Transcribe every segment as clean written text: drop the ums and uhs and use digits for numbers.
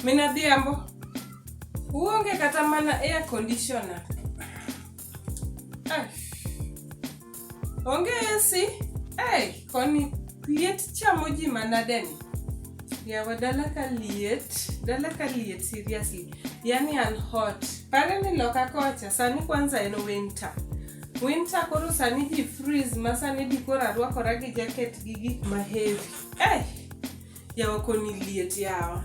Mina Diambo. Uonge kata mana air conditioner. Onge AC. Koni liet chamo ji manadeni. Yawa dala ka liet seriously. Yani an hot. Pare ni loka kocha sani kwanza eno winter. Winter koro sani ji freeze masani di kora rwakora gi jacket gi gik ma heavy. Yawa koni liet yawa.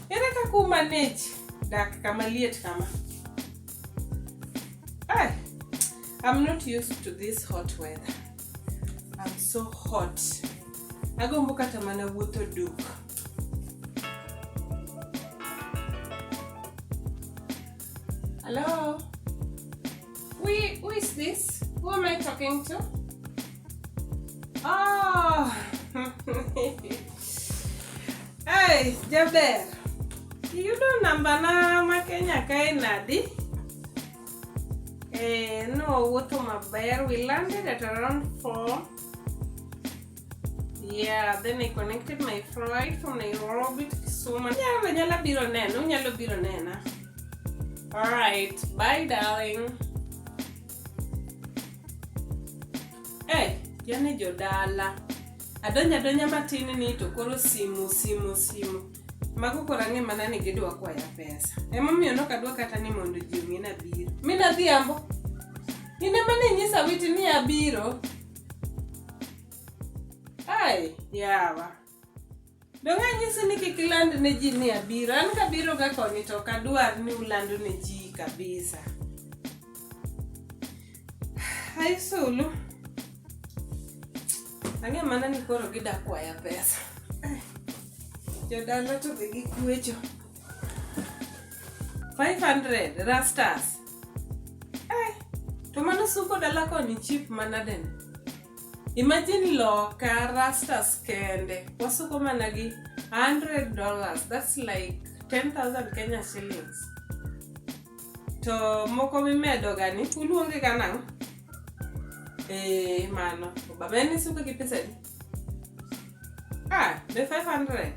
Ere ka ku manage dak kama liet kama. I'm not used to this hot weather. I'm so hot. Agombo kata mana wuotho duk. Hello? Who is this? Who am I talking to? Oh! Hey, Jaber. You don't number na makenya kai nadi? No, what my bear. We landed at around 4. Yeah, then I connected my flight from Nairobi to Kisumu. Yeah, nyalo biro nena. Alright, bye darling. Jane jodala. Adonya matini ni to koro simu. Mago korange manani gidwa kwa ya pesa. Momiyo no kadwa kata ni mondo ji mina biro. Mina Diambo. Ine mane nyisa witi ni abiro. Yawa. Donga nyisi ni kikiland ne ji ni abiro. An kabiro ga koni to kadwar ni ulando ne ji kabisa. Hai Sulu. Ange mana ni koro gida kwa ya pesa. Jodala to begi kwecho. 500 rastas. To mano suko dala koni cheap manaden. Imagine loka rastas kende. Wasuko managi $100. That's like 10,000 Kenya shillings. To moko mimedo gani uluonge ganang. Mano. Babeni suko ki pesa di. The 500.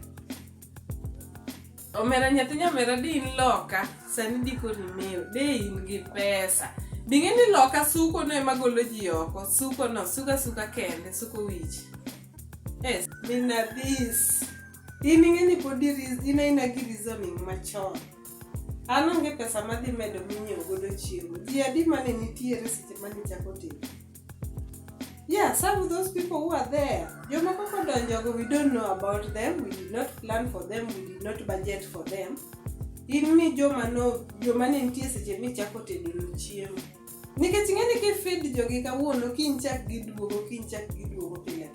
Omera nyatinya mera di in loka. Sani diko ni meo. De in gi pesa. Bingeni loka suko no emagolo ji oko. Suko no. Suka kende. Suko wich. Yes. Mina this. Iningeni podiris. Ina girizoming machon. Anonge pesa madhi medo minyo godo chiemo. Ji adi mane nitiere seche mani chako timo. Yeah, some of those people who are there, we don't know about them, we did not plan for them, we did not budget for them. In me, joma ntie seche mi chako tedo chiemo. Nikech ng'eni ki feed jogi kawuono kinchak giduogo pile.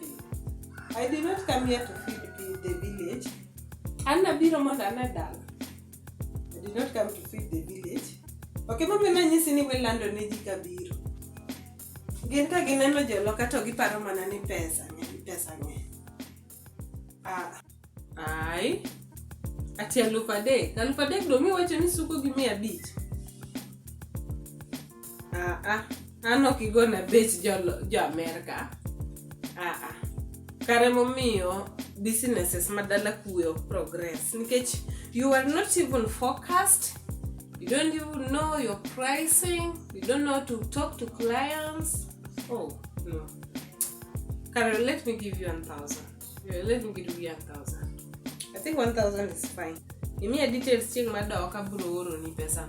I did not come here to feed the village. Anna biro mondo anadal. I did not come to feed the village. Okay, mami na nyisi ni welando ne ji kabiro. Ginta gineno joloka to giparo mana ni pesa nge. Ati $1,000 do mi wacho ni suko gi 100. Ano kigona bech jo America. Kare momiyo businesses madala kuyo progress. Nikech you are not even focused. You don't even know your pricing. You don't know how to talk to clients. Oh, no. Carol, let me give you 1,000. Yeah, let me give you 1,000. I think 1,000 is fine. Give me a details ching madoka bro ni pesa.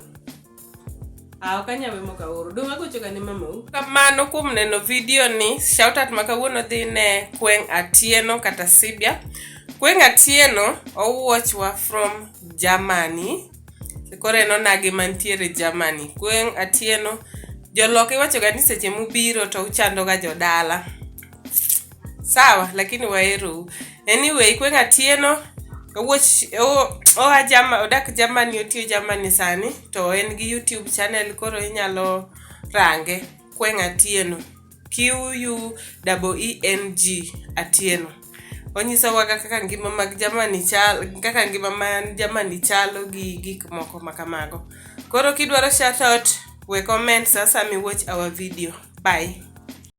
Okanya we moka oro. Do mago choka ni mama. Kamano kum neno video ni. Shout out makawuono dhine Kweng Atieno kata Sibia. Kweng Atieno watch wa from Germany. Kore no nagi mantiere Germany. Kweng Atieno joloke wacho ga ni seche mubiro to uchando ga jodala. Sawa, lakini waero. Anyway, Kweng Atieno odak Germany, otiyo Germany sani to en gi YouTube channel koro inyalo range Kweng Atieno. QUENG Atieno. Onyiso waga kaka ngima mag Germany chalo gi gik moko makamago. Koro kidwaro shout out, we comment sasa mi watch our video. Bye.